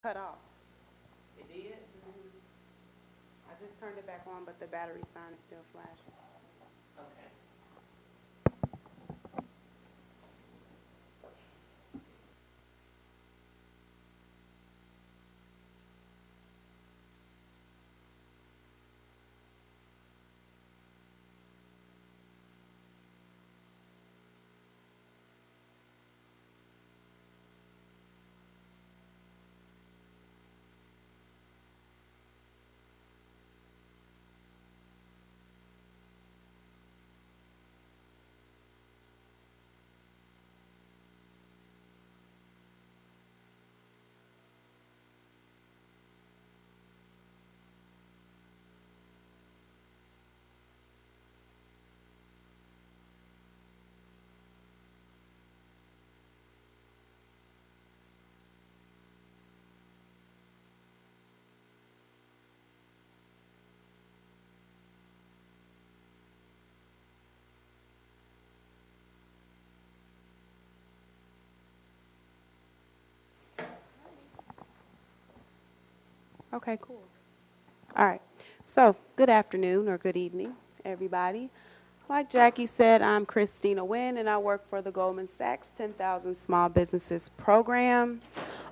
cut off. It did? I just turned it back on, but the battery sign is still flashing. Okay. Okay, cool. All right. So, good afternoon or good evening, everybody. Like Jackie said, I'm Christina Wynne, and I work for the Goldman Sachs 10,000 Small Businesses Program.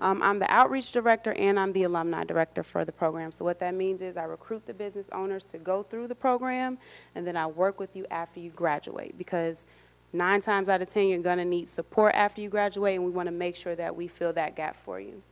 I'm the outreach director, and I'm the alumni director for the program. So what that means is I recruit the business owners to go through the program, and then I work with you after you graduate, because 9 times out of 10, you're going to need support after you graduate, and we want to make sure that we fill that gap for you.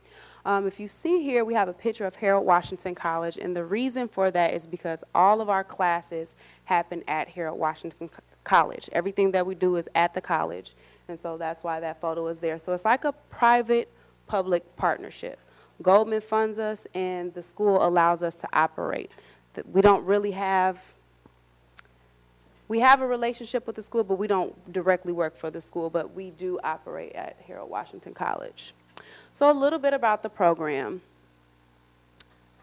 If you see here, we have a picture of Harold Washington College, and the reason for that is because all of our classes happen at Harold Washington College. Everything that we do is at the college, and so that's why that photo is there. So it's like a private-public partnership. Goldman funds us, and the school allows us to operate. We don't really have we have a relationship with the school, but we don't directly work for the school, but we do operate at Harold Washington College. So a little bit about the program.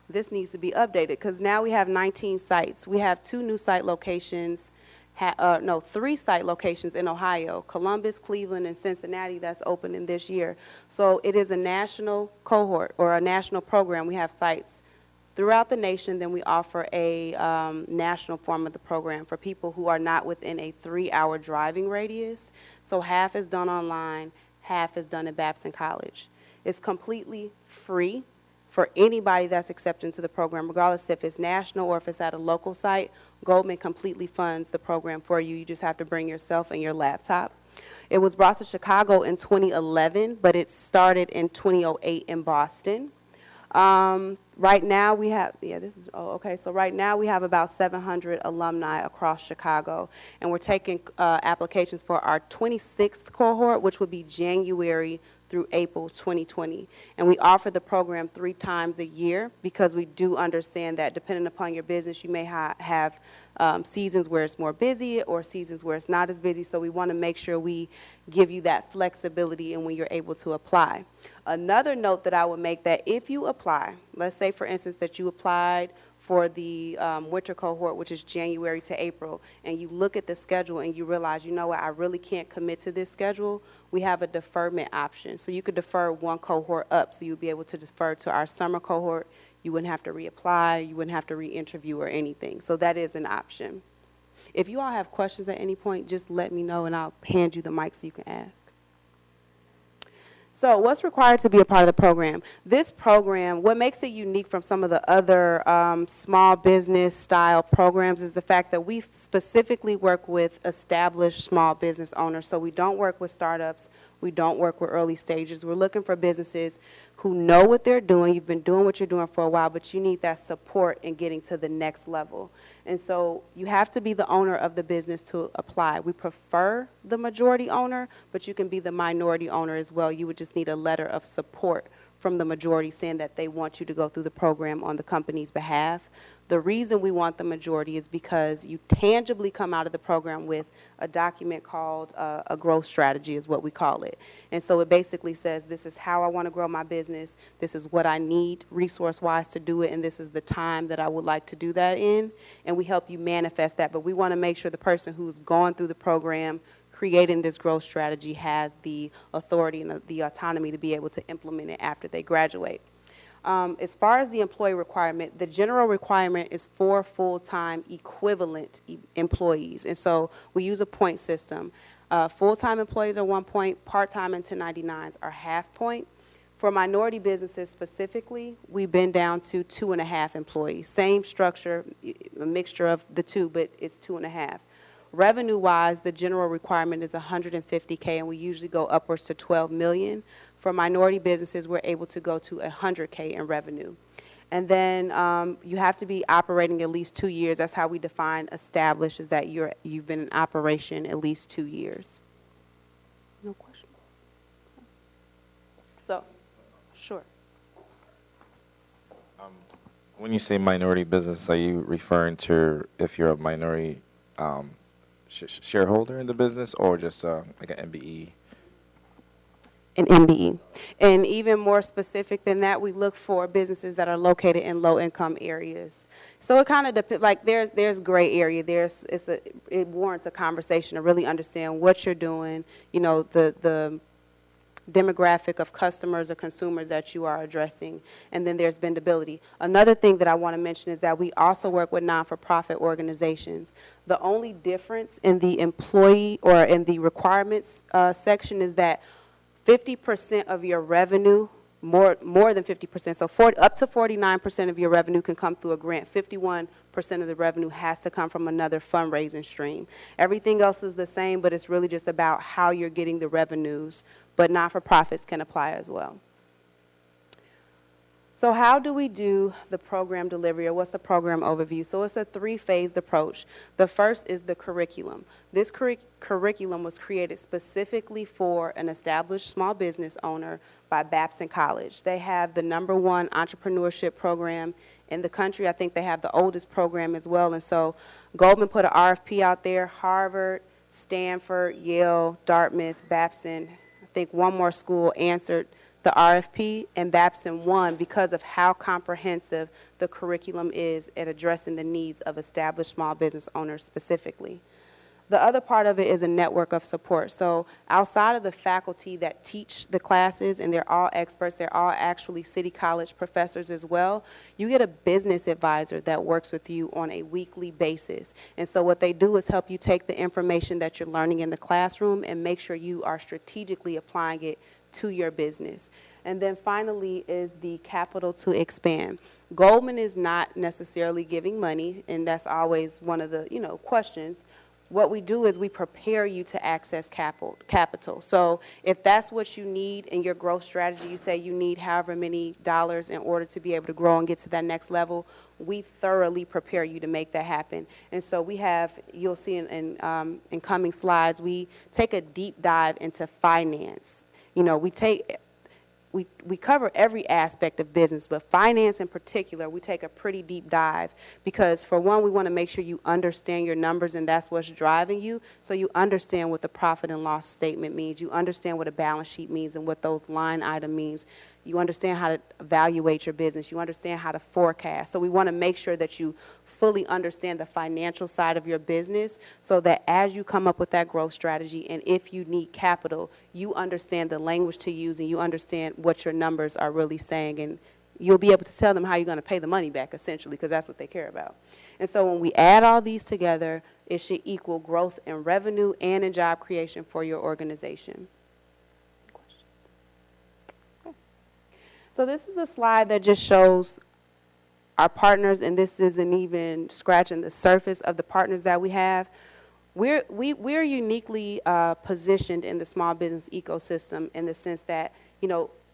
This needs to be updated because now we have 19 sites. We have 2 new site locations, 3 site locations in Ohio, Columbus, Cleveland, and Cincinnati that's opening this year. So it is a national cohort or a national program. We have sites throughout the nation. Then we offer a national form of the program for people who are not within a 3-hour driving radius. So half is done online, half is done at Babson College. It's completely free for anybody that's accepted into the program, regardless if it's national or if it's at a local site. Goldman completely funds the program for you. You just have to bring yourself and your laptop. It was brought to Chicago in 2011, but it started in 2008 in Boston. Right now we have, so right now we have about 700 alumni across Chicago, and we're taking applications for our 26th cohort, which would be January through April 2020. And we offer the program 3 times a year because we do understand that depending upon your business, you may have seasons where it's more busy or seasons where it's not as busy. So we want to make sure we give you that flexibility and when you're able to apply. Another note that I would make, that if you apply, let's say for instance that you applied for the winter cohort, which is January to April, and you look at the schedule and you realize, you know what, I really can't commit to this schedule, we have a deferment option. So you could defer 1 cohort up, so you'll be able to defer to our summer cohort. You wouldn't have to reapply, you wouldn't have to re-interview or anything. So that is an option. If you all have questions at any point, just let me know and I'll hand you the mic so you can ask. So what's required to be a part of the program? This program, what makes it unique from some of the other small business style programs is the fact that we specifically work with established small business owners. So we don't work with startups. We don't work with early stages. We're looking for businesses who know what they're doing. You've been doing what you're doing for a while, but you need that support in getting to the next level. And so you have to be the owner of the business to apply. We prefer the majority owner, but you can be the minority owner as well. You would just need a letter of support from the majority saying that they want you to go through the program on the company's behalf. The reason we want the majority is because you tangibly come out of the program with a document called a growth strategy is what we call it. And so it basically says, this is how I want to grow my business, this is what I need resource-wise to do it, and this is the time that I would like to do that in. And we help you manifest that, but we want to make sure the person who's going through the program creating this growth strategy has the authority and the autonomy to be able to implement it after they graduate. As far as the employee requirement, the general requirement is 4 full-time equivalent employees. And so we use a point system. Full-time employees are 1 point, part-time and 1099s are half point. For minority businesses specifically, we've been down to 2.5 employees. Same structure, a mixture of the two, but it's 2.5. Revenue-wise, the general requirement is 150K, and we usually go upwards to 12 million. For minority businesses, we're able to go to 100K in revenue. And then you have to be operating at least 2 years. That's how we define established, is that you've been in operation at least 2 years. No question. So, sure. When you say minority business, are you referring to if you're a minority shareholder in the business, or just like an MBE? An MBE. And even more specific than that, we look for businesses that are located in low-income areas. So it kind of depends. Like there's gray area. It warrants a conversation to really understand what you're doing. You know, the demographic of customers or consumers that you are addressing, and then there's vendability. Another thing that I want to mention is that we also work with non-for-profit organizations. The only difference in the employee or in the requirements section is that 50% of your revenue, more than 50%, so up to 49% of your revenue can come through a grant. 51% of the revenue has to come from another fundraising stream. Everything else is the same, but it's really just about how you're getting the revenues, but not-for-profits can apply as well. So how do we do the program delivery, or what's the program overview? So it's a 3-phased approach. The first is the curriculum. This curriculum was created specifically for an established small business owner by Babson College. They have the #1 entrepreneurship program in the country. I think they have the oldest program as well. And so Goldman put an RFP out there. Harvard, Stanford, Yale, Dartmouth, Babson, I think one more school answered the RFP, and Babson won because of how comprehensive the curriculum is at addressing the needs of established small business owners specifically. The other part of it is a network of support. So outside of the faculty that teach the classes, and they're all experts, they're all actually City College professors as well, you get a business advisor that works with you on a weekly basis. And so what they do is help you take the information that you're learning in the classroom and make sure you are strategically applying it to your business. And then finally is the capital to expand. Goldman is not necessarily giving money, and that's always one of the questions. What we do is we prepare you to access capital. So if that's what you need in your growth strategy, you say you need however many dollars in order to be able to grow and get to that next level, we thoroughly prepare you to make that happen. And so we have, you'll see in coming slides, we take a deep dive into finance. We cover every aspect of business, but finance in particular, we take a pretty deep dive because, for one, we want to make sure you understand your numbers, and that's what's driving you, so you understand what the profit and loss statement means. You understand what a balance sheet means and what those line item means. You understand how to evaluate your business. You understand how to forecast. So we want to make sure that you fully understand the financial side of your business so that as you come up with that growth strategy, and if you need capital, you understand the language to use and you understand what your numbers are really saying, and you'll be able to tell them how you're going to pay the money back, essentially, because that's what they care about. And so when we add all these together, it should equal growth in revenue and in job creation for your organization. Questions? Okay. So this is a slide that just shows our partners, and this isn't even scratching the surface of the partners that we have. We're uniquely positioned in the small business ecosystem in the sense that,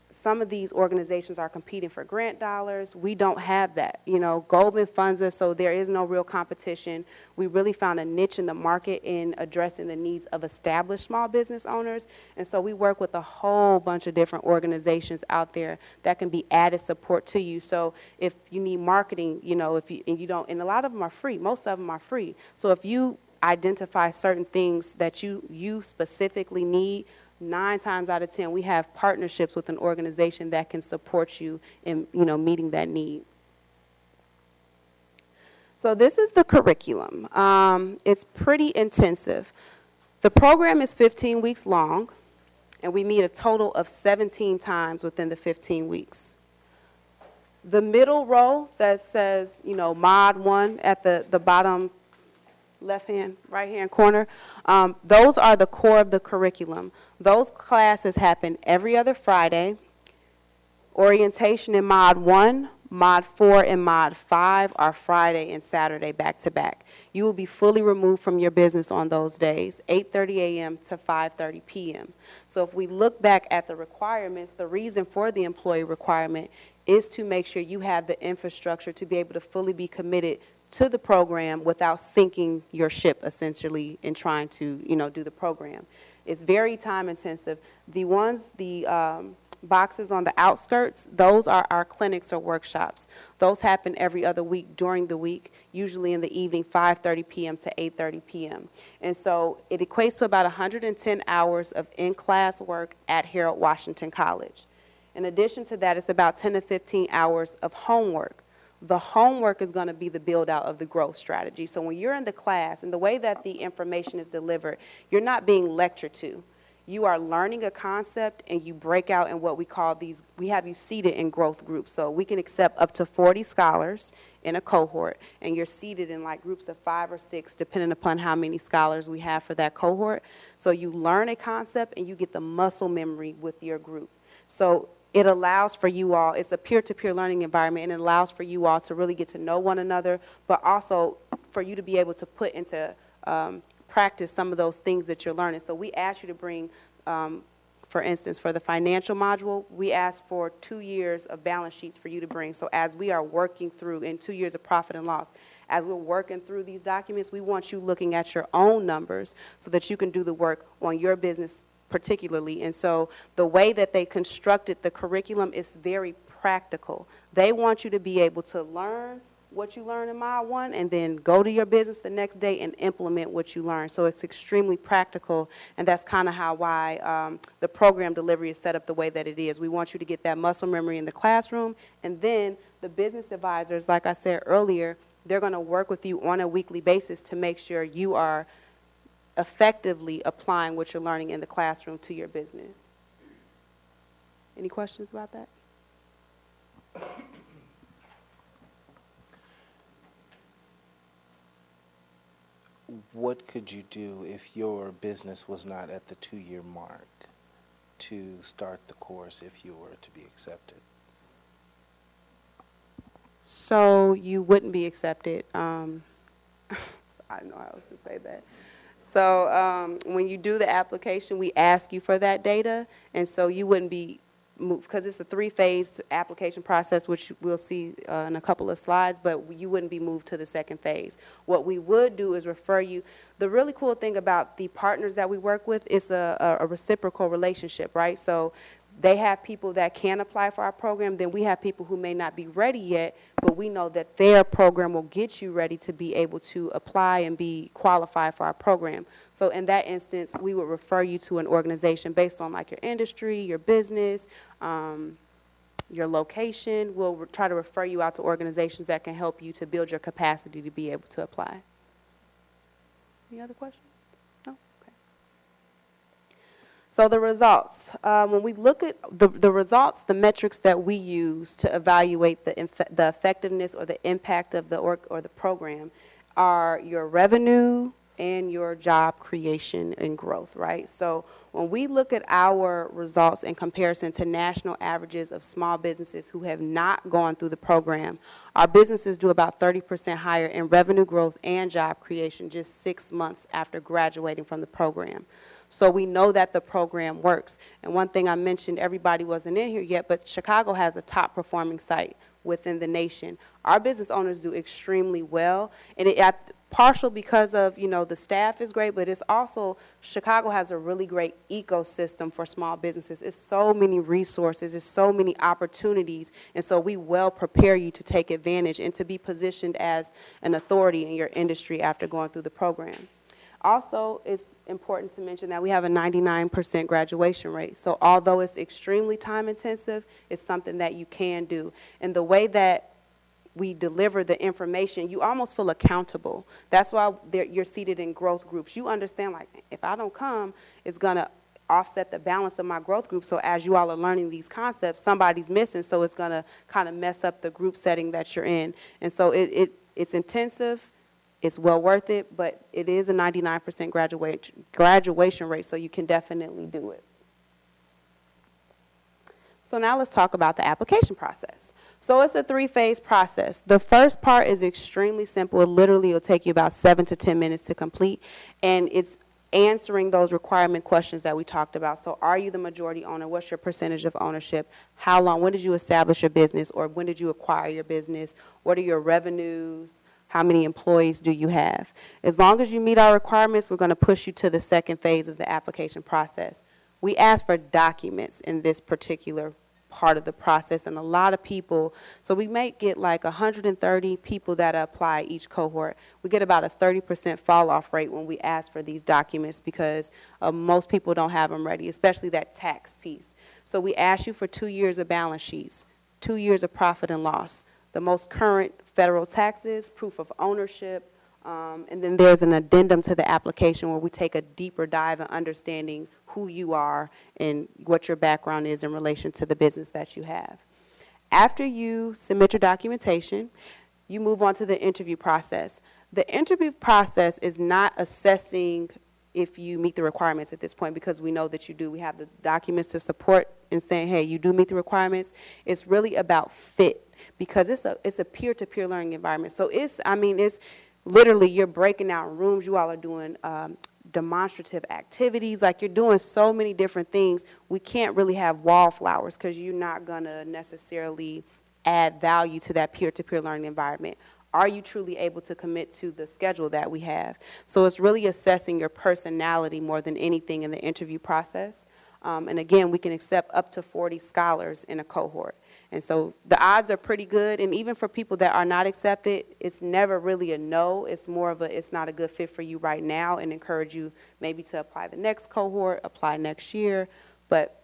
some of these organizations are competing for grant dollars. We don't have that. Goldman funds us, so there is no real competition. We really found a niche in the market in addressing the needs of established small business owners. And so we work with a whole bunch of different organizations out there that can be added support to you. So if you need marketing, and a lot of them are free. Most of them are free. So if you identify certain things that you specifically need, 9 times out of 10, we have partnerships with an organization that can support you in, meeting that need. So this is the curriculum. It's pretty intensive. The program is 15 weeks long, and we meet a total of 17 times within the 15 weeks. The middle row that says, Mod 1 at the bottom left-hand, right-hand corner, those are the core of the curriculum. Those classes happen every other Friday. Orientation in Mod 1, Mod 4, and Mod 5 are Friday and Saturday back-to-back. You will be fully removed from your business on those days, 8:30 a.m. to 5:30 p.m. So if we look back at the requirements, the reason for the employee requirement is to make sure you have the infrastructure to be able to fully be committed to the program without sinking your ship, essentially, in trying to, do the program. It's very time intensive. The boxes on the outskirts, those are our clinics or workshops. Those happen every other week during the week, usually in the evening, 5:30 p.m. to 8:30 p.m. And so it equates to about 110 hours of in-class work at Harold Washington College. In addition to that, it's about 10 to 15 hours of homework. The homework is going to be the build out of the growth strategy. So when you're in the class, and the way that the information is delivered, you're not being lectured to. You are learning a concept, and you break out in what we call we have you seated in growth groups. So we can accept up to 40 scholars in a cohort, and you're seated in like groups of 5 or 6, depending upon how many scholars we have for that cohort. So you learn a concept, and you get the muscle memory with your group. So it allows for you all, it's a peer-to-peer learning environment, and it allows for you all to really get to know one another, but also for you to be able to put into practice some of those things that you're learning. So we ask you to bring, for instance, for the financial module, we ask for 2 years of balance sheets for you to bring. So as we are working through, in 2 years of profit and loss, as we're working through these documents, we want you looking at your own numbers so that you can do the work on your business particularly. And so the way that they constructed the curriculum is very practical. They want you to be able to learn what you learn in Mod 1 and then go to your business the next day and implement what you learn. So it's extremely practical, and that's kind of why the program delivery is set up the way that it is. We want you to get that muscle memory in the classroom, and then the business advisors, like I said earlier, they're going to work with you on a weekly basis to make sure you are effectively applying what you're learning in the classroom to your business. Any questions about that? What could you do if your business was not at the 2-year mark to start the course if you were to be accepted? So you wouldn't be accepted. I don't know how else to say that. So when you do the application, we ask you for that data, and so you wouldn't be moved, because it's a 3-phase application process, which we'll see in a couple of slides, but you wouldn't be moved to the second phase. What we would do is refer you. The really cool thing about the partners that we work with is a reciprocal relationship, right? So they have people that can apply for our program, then we have people who may not be ready yet, but we know that their program will get you ready to be able to apply and be qualified for our program. So in that instance, we would refer you to an organization based on like your industry, your business, your location. We'll try to refer you out to organizations that can help you to build your capacity to be able to apply. Any other questions? No? Okay. So the results, when we look at the results, the metrics that we use to evaluate the effectiveness or the impact of the or the program are your revenue and your job creation and growth, right? So when we look at our results in comparison to national averages of small businesses who have not gone through the program, our businesses do about 30% higher in revenue growth and job creation just 6 months after graduating from the program. So we know that the program works. And one thing I mentioned, everybody wasn't in here yet, but Chicago has a top performing site within the nation. Our business owners do extremely well, and partial because of, the staff is great, but it's also, Chicago has a really great ecosystem for small businesses. It's so many resources, there's so many opportunities, and so we well prepare you to take advantage and to be positioned as an authority in your industry after going through the program. Also, it's important to mention that we have a 99% graduation rate. So although it's extremely time intensive, it's something that you can do. And the way that we deliver the information, you almost feel accountable. That's why you're seated in growth groups. You understand, like, if I don't come, it's going to offset the balance of my growth group. So as you all are learning these concepts, somebody's missing, so it's going to kind of mess up the group setting that you're in. And so it's intensive. It's well worth it, but it is a 99% graduation rate, so you can definitely do it. So now let's talk about the application process. So it's a 3-phase process. The first part is extremely simple. It literally will take you about 7 to 10 minutes to complete, and it's answering those requirement questions that we talked about. So are you the majority owner? What's your percentage of ownership? How long? When did you establish your business, or when did you acquire your business? What are your revenues? How many employees do you have? As long as you meet our requirements, we're going to push you to the second phase of the application process. We ask for documents in this particular part of the process, and a lot of people, so we may get like 130 people that apply each cohort. We get about a 30% fall off rate when we ask for these documents because most people don't have them ready, especially that tax piece. So we ask you for 2 years of balance sheets, 2 years of profit and loss, the most current federal taxes, proof of ownership, and then there's an addendum to the application where we take a deeper dive in understanding who you are and what your background is in relation to the business that you have. After you submit your documentation, you move on to the interview process. The interview process is not assessing if you meet the requirements at this point, because we know that you do. We have the documents to support and saying, hey, you do meet the requirements. It's really about fit, because it's a peer-to-peer learning environment. So it's literally you're breaking out rooms. You all are doing demonstrative activities. Like, you're doing so many different things. We can't really have wallflowers because you're not going to necessarily add value to that peer-to-peer learning environment. Are you truly able to commit to the schedule that we have? So it's really assessing your personality more than anything in the interview process. And again, we can accept up to 40 scholars in a cohort. And so the odds are pretty good. And even for people that are not accepted, it's never really a no. It's more of it's not a good fit for you right now, and encourage you maybe to apply the next cohort, apply next year. But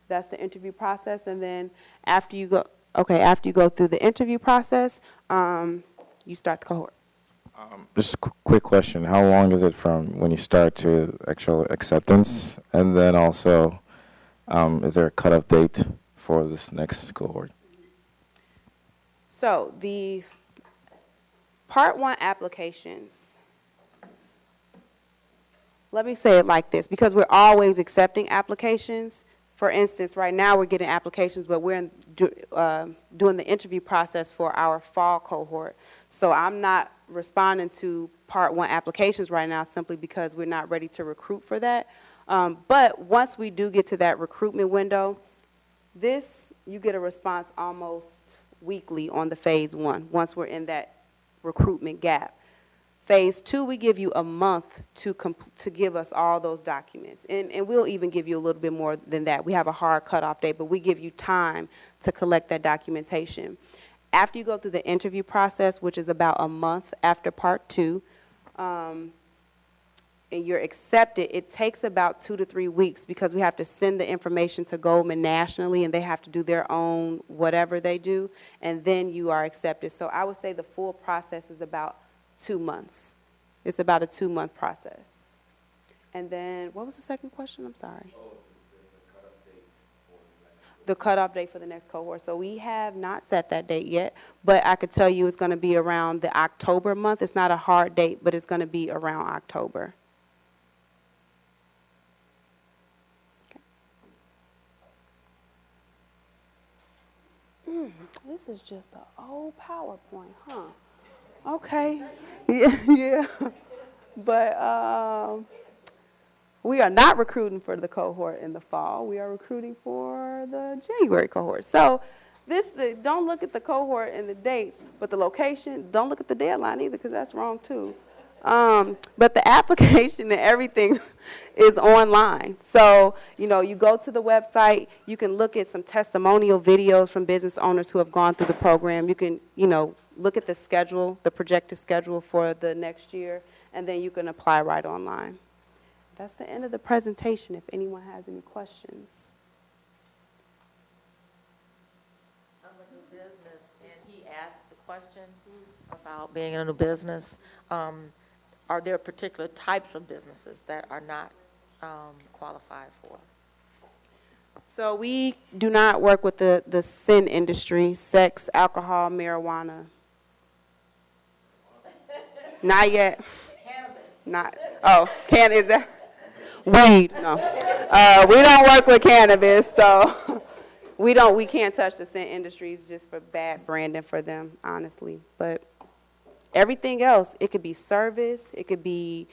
that's the interview process. And then after you go through the interview process, you start the cohort. Just a quick question. How long is it from when you start to actual acceptance? And then also, is there a cutoff date for this next cohort? So the Part 1 applications, let me say it like this, because we're always accepting applications. For instance, right now we're getting applications, but we're doing the interview process for our fall cohort. So I'm not responding to Part 1 applications right now simply because we're not ready to recruit for that. But once we do get to that recruitment window, you get a response almost weekly on the Phase 1, once we're in that recruitment gap. Phase 2, we give you a month to give us all those documents. And we'll even give you a little bit more than that. We have a hard cutoff date, but we give you time to collect that documentation. After you go through the interview process, which is about a month after Part 2, and you're accepted, it takes about 2 to 3 weeks, because we have to send the information to Goldman nationally, and they have to do their own whatever they do, and then you are accepted. So I would say the full process is about 2 months. It's about a 2-month process. And then, what was the second question? I'm sorry. The cutoff date for the next cohort. So we have not set that date yet, but I could tell you it's going to be around the October month. It's not a hard date, but it's going to be around October. This is just an old PowerPoint, huh? Okay. Yeah. But we are not recruiting for the cohort in the fall. We are recruiting for the January cohort. So don't look at the cohort and the dates, but the location. Don't look at the deadline either, because that's wrong too. But the application and everything is online. So, you go to the website, you can look at some testimonial videos from business owners who have gone through the program. You can, look at the schedule, the projected schedule for the next year, and then you can apply right online. That's the end of the presentation, if anyone has any questions. I'm a new business, and he asked the question about being in a new business. Are there particular types of businesses that are not qualify for? So we do not work with the sin industry, sex, alcohol, marijuana. Not yet. Cannabis. Not, oh, is that? Weed, no. We don't work with cannabis, so we can't touch the scent industries just for bad branding for them, honestly. But everything else, it could be service, it could be,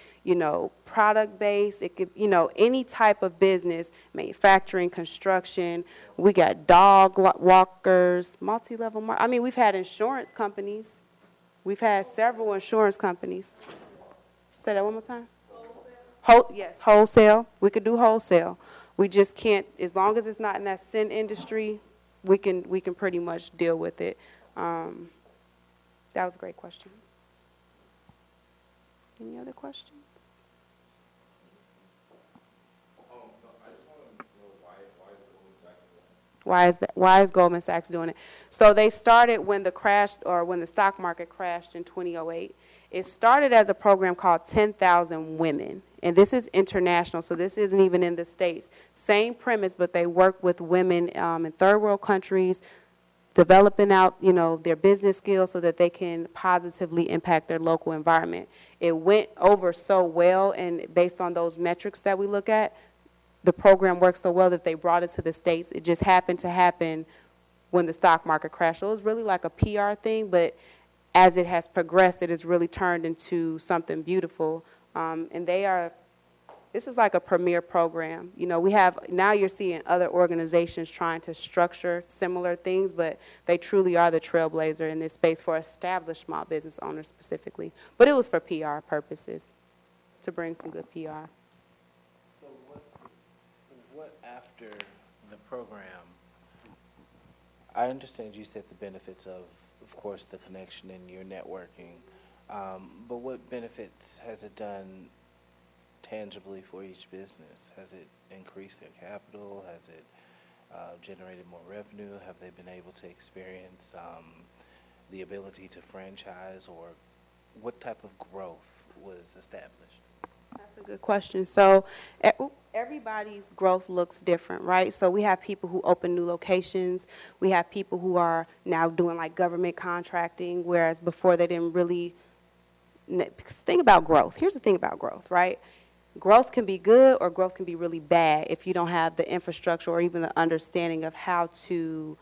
product based, it could, any type of business, manufacturing, construction. We got dog walkers, multi-level we've had insurance companies. We've had several insurance companies. Say that one more time. Yes, wholesale. We could do wholesale. We just can't, as long as it's not in that sin industry, we can pretty much deal with it. That was a great question. Any other questions? Why is Goldman Sachs doing it? So they started when the stock market crashed in 2008. It started as a program called 10,000 Women, and this is international, so this isn't even in the States. Same premise, but they work with women in third world countries, developing out, their business skills so that they can positively impact their local environment. It went over so well, and based on those metrics that we look at, the program worked so well that they brought it to the States. It just happened to happen when the stock market crashed. So it was really like a PR thing, but as it has progressed, it has really turned into something beautiful. And this is like a premier program. Now you're seeing other organizations trying to structure similar things, but they truly are the trailblazer in this space for established small business owners specifically. But it was for PR purposes, to bring some good PR. So what after the program, I understand you said the benefits of course, the connection and your networking, but what benefits has it done tangibly for each business? Has it increased their capital? Has it generated more revenue? Have they been able to experience the ability to franchise, or what type of growth was established? That's a good question. So everybody's growth looks different, right? So we have people who open new locations. We have people who are now doing like government contracting, whereas before they didn't really think about growth. Here's the thing about growth, right? Growth can be good or growth can be really bad if you don't have the infrastructure or even the understanding of how to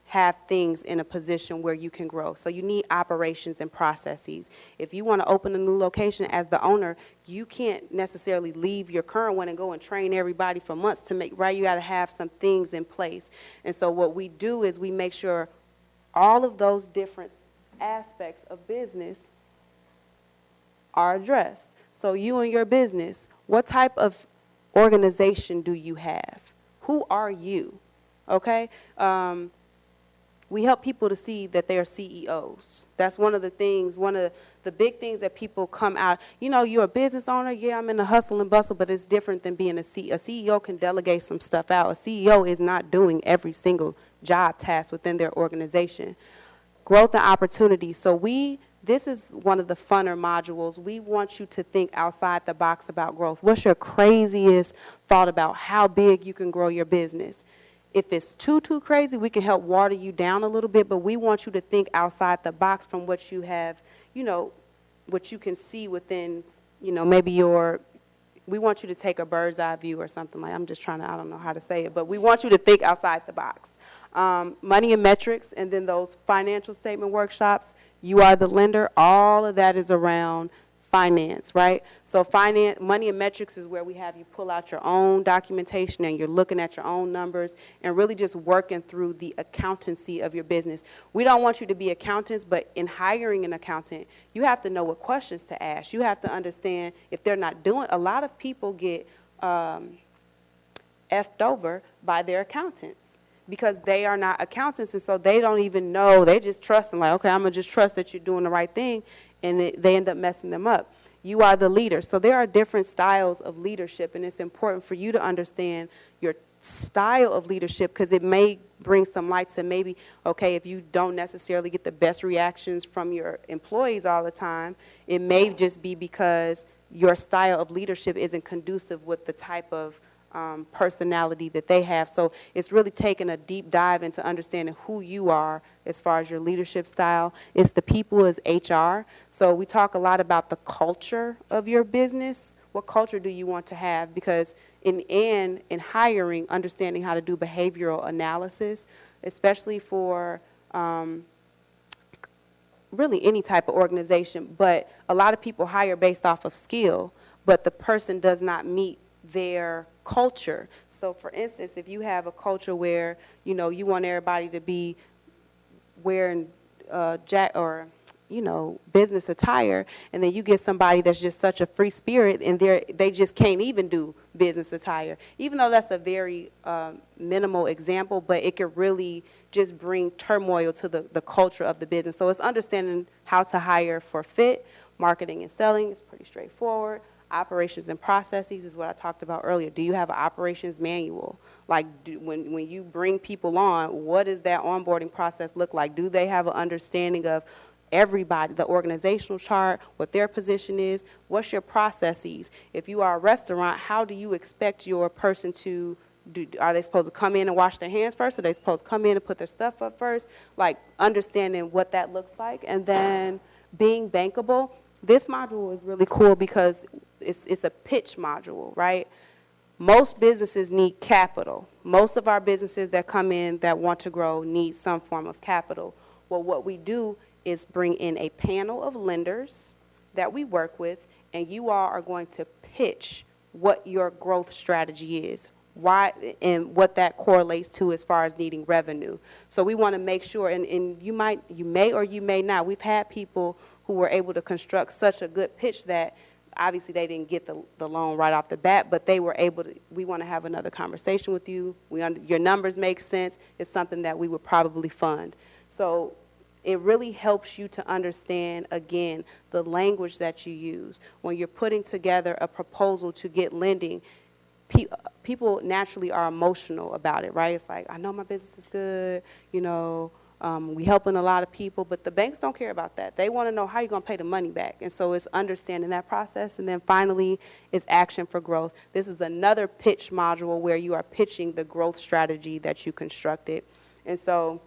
have things in a position where you can grow. So you need operations and processes. If you want to open a new location as the owner, you can't necessarily leave your current one and go and train everybody for months to make, right? You got to have some things in place. And so what we do is we make sure all of those different aspects of business are addressed. So you and your business, what type of organization do you have? Who are you? Okay? We help people to see that they are CEOs. That's one of the things, one of the big things that people come out. You're a business owner. Yeah, I'm in the hustle and bustle, but it's different than being a CEO. A CEO can delegate some stuff out. A CEO is not doing every single job task within their organization. Growth and opportunity. So this is one of the funner modules. We want you to think outside the box about growth. What's your craziest thought about how big you can grow your business? If it's too crazy, we can help water you down a little bit, but we want you to think outside the box from what you have, what you can see within, maybe we want you to take a bird's eye view or something like, I don't know how to say it, but we want you to think outside the box. Money and metrics, and then those financial statement workshops, you are the lender, all of that is around finance, right? So money and metrics is where we have you pull out your own documentation and you're looking at your own numbers and really just working through the accountancy of your business. We don't want you to be accountants, but in hiring an accountant, you have to know what questions to ask. You have to understand if they're not doing, a lot of people get effed over by their accountants because they are not accountants, and so they don't even know, they just trust and like, okay, I'm going to just trust that you're doing the right thing, and they end up messing them up. You are the leader. So there are different styles of leadership, and it's important for you to understand your style of leadership because it may bring some light to maybe, okay, if you don't necessarily get the best reactions from your employees all the time, it may just be because your style of leadership isn't conducive with the type of personality that they have. So it's really taking a deep dive into understanding who you are as far as your leadership style. It's the people as HR. So we talk a lot about the culture of your business. What culture do you want to have? Because in hiring, understanding how to do behavioral analysis, especially for really any type of organization, but a lot of people hire based off of skill, but the person does not meet their culture. So for instance, if you have a culture where, you know, you want everybody to be wearing business attire, and then you get somebody that's just such a free spirit, and they just can't even do business attire. Even though that's a very minimal example, but it could really just bring turmoil to the culture of the business. So it's understanding how to hire for fit. Marketing and selling is pretty straightforward. Operations and processes is what I talked about earlier. Do you have an operations manual? Like, when you bring people on, what does that onboarding process look like? Do they have an understanding of everybody, the organizational chart, what their position is? What's your processes? If you are a restaurant, how do you expect your person to do? Are they supposed to come in and wash their hands first? Are they supposed to come in and put their stuff up first? Like, understanding what that looks like. And then being bankable. This module is really cool because it's a pitch module, right? Most businesses need capital. Most of our businesses that come in that want to grow need some form of capital. Well, what we do is bring in a panel of lenders that we work with, and you all are going to pitch what your growth strategy is, why, and what that correlates to as far as needing revenue. So we want to make sure, and you may or you may not. We've had people who were able to construct such a good pitch that obviously they didn't get the loan right off the bat, but they were able to. We want to have another conversation with you. Your numbers make sense. It's something that we would probably fund. So it really helps you to understand, again, the language that you use. When you're putting together a proposal to get lending, people naturally are emotional about it, right? It's like, I know my business is good, we helping a lot of people, but the banks don't care about that. They want to know how you're going to pay the money back. And so it's understanding that process. And then finally is action for growth. This is another pitch module where you are pitching the growth strategy that you constructed. And so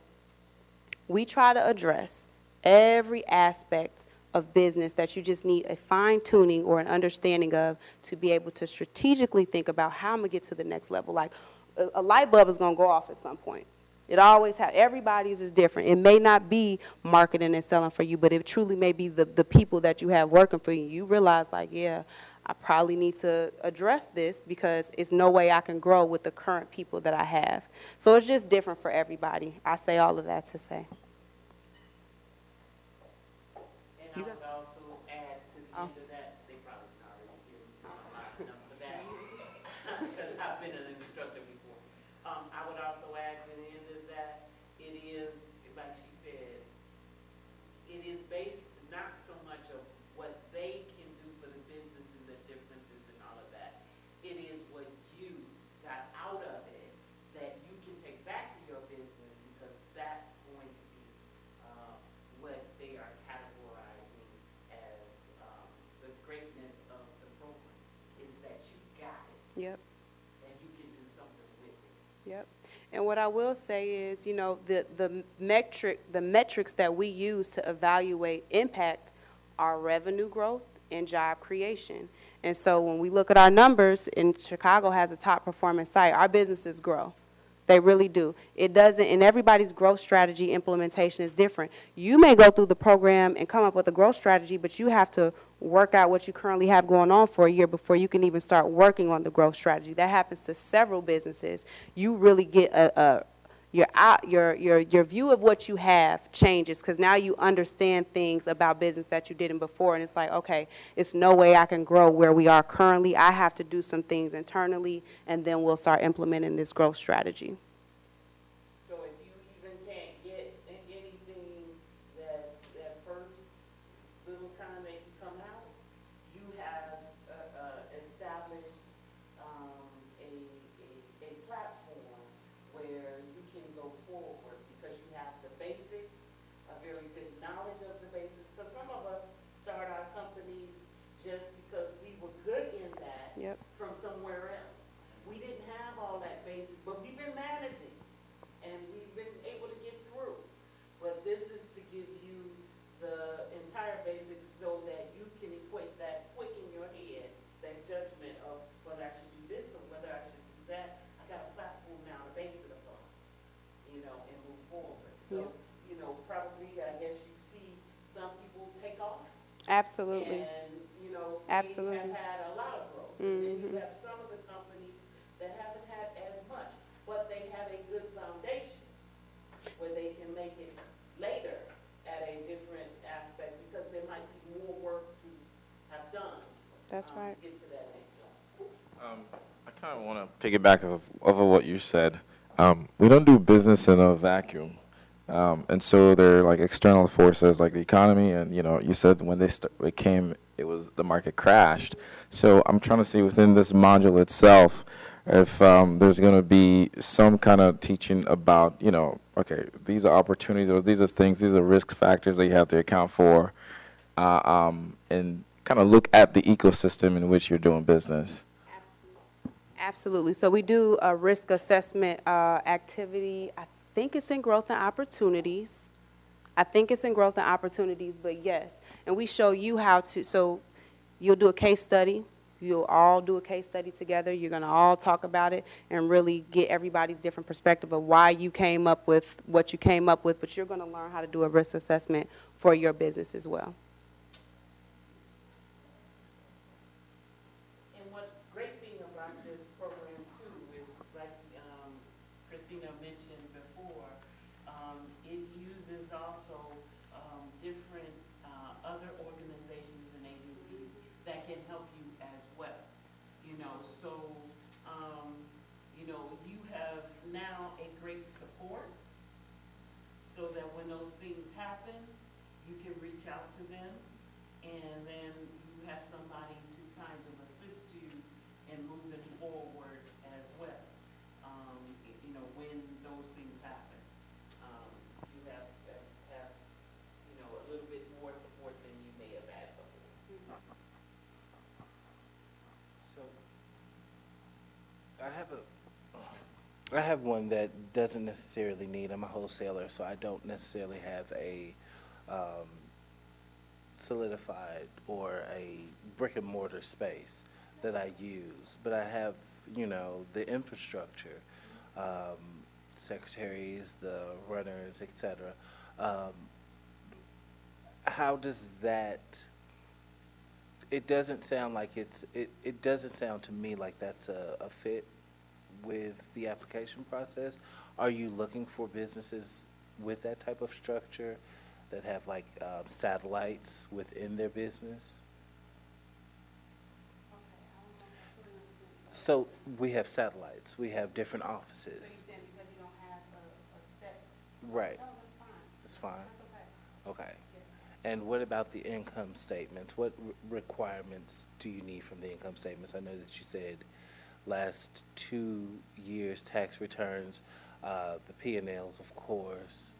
we try to address every aspect of business that you just need a fine-tuning or an understanding of to be able to strategically think about how I'm going to get to the next level. Like, a light bulb is going to go off at some point. It always has. Everybody's is different. It may not be marketing and selling for you, but it truly may be the people that you have working for you. You realize, like, yeah, I probably need to address this because it's no way I can grow with the current people that I have. So it's just different for everybody. I say all of that to say. And I would also add to the end of that, they probably already hear me because I'm not enough for that, because I've been an instructor before. I would also add to the end of that, it is, like she said, it is based not so much of what they can do for the business and the differences and all of that. It is what you got out of it that you can take back to your business, because that's going to be what they are categorizing as the greatness of the program, is that you got it. Yep. And you can do something with it. Yep. And what I will say is, the metrics that we use to evaluate impact are revenue growth and job creation. And so when we look at our numbers, and Chicago has a top performing site, our businesses grow. They really do. It doesn't, and everybody's growth strategy implementation is different. You may go through the program and come up with a growth strategy, but you have to work out what you currently have going on for a year before you can even start working on the growth strategy. That happens to several businesses. You really get your view of what you have changes, because now you understand things about business that you didn't before, and it's like, okay, it's no way I can grow where we are currently. I have to do some things internally, and then we'll start implementing this growth strategy. So if you even can't get anything that first little time that you come out, you have established a platform where you can go forward, because you have the basics, a very good knowledge of the basics. Because some of us start our companies just because we Absolutely. And, you know, they Absolutely. have had a lot of growth. And then you have some of the companies that haven't had as much, but they have a good foundation where they can make it later at a different aspect because there might be more work to have done That's right. to get to that next level. I kind of want to piggyback of what you said. We don't do business in a vacuum. And so there are like external forces like the economy, and you said when it came, it was the market crashed. So I'm trying to see within this module itself if there's going to be some kind of teaching about, okay, these are opportunities, or these are things, these are risk factors that you have to account for, and kind of look at the ecosystem in which you're doing business. Absolutely. So we do a risk assessment activity. I think it's in growth and opportunities. But yes. And we show you how to, so you'll do a case study. You'll all do a case study together. You're going to all talk about it and really get everybody's different perspective of why you came up with what you came up with, but you're going to learn how to do a risk assessment for your business as well. And what great thing about this program too is, like Christina mentioned before, it uses also different other organizations and agencies that can help you as well. So you have now a great support, so that when those things happen, you can reach out to them, and then you have somebody to kind of assist you in moving forward as well. When those things happen, you have a little bit more support than you may have had before. So I have one that doesn't necessarily need. I'm a wholesaler, so I don't necessarily have a solidified or a brick and mortar space that I use, but I have, the infrastructure, secretaries, the runners, etc. How does that? It doesn't sound like it doesn't sound to me like that's a fit with the application process. Are you looking for businesses with that type of structure that have like satellites within their business? So we have satellites. We have different offices. Because you don't have a set. Right. No, that's fine. That's fine. That's okay. Okay. And what about the income statements? What requirements do you need from the income statements? I know that you said last 2 years' tax returns, the P&Ls, of course.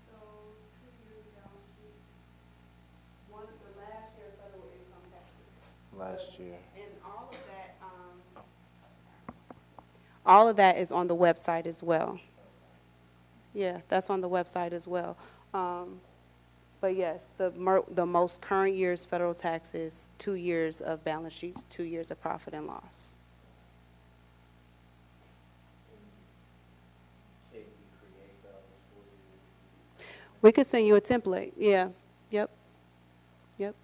So 2 years ago, the last year federal income taxes. Last year. And all of that is on the website as well. Yeah, that's on the website as well. But yes, the most current year's federal taxes, 2 years of balance sheets, 2 years of profit and loss. We could send you a template. Yeah. Yep. Yep.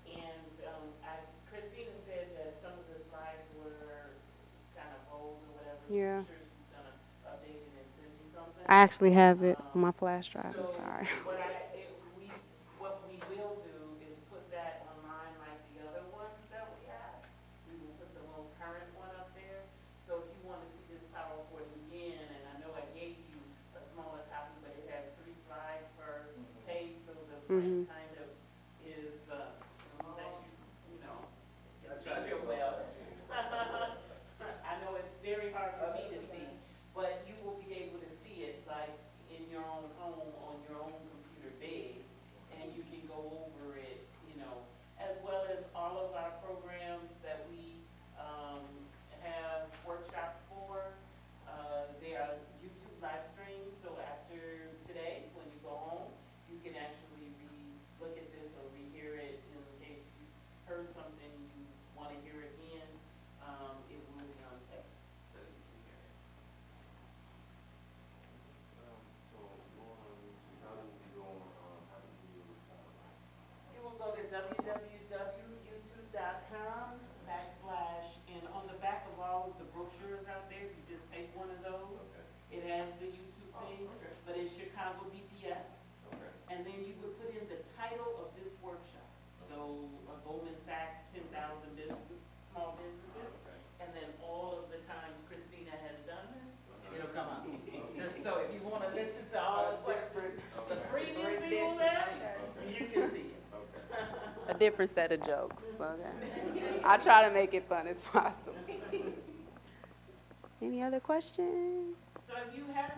And Christina said that some of the slides were kind of old or whatever. Yeah. I'm sure she's gonna update it and send you something. I actually have it on my flash drive. I'm sorry. So what we will do is put that online like the other ones that we have. We will put the most current one up there. So if you want to see this PowerPoint again, and I know I gave you a smaller copy, but it has 3 slides per page, so the print kind of is, unless you know, can see real well. I know it's very hard for me to see, but you will be able to see it like in your own home, on your own computer. different set of jokes. Okay. I try to make it fun as possible. Any other questions? So if you have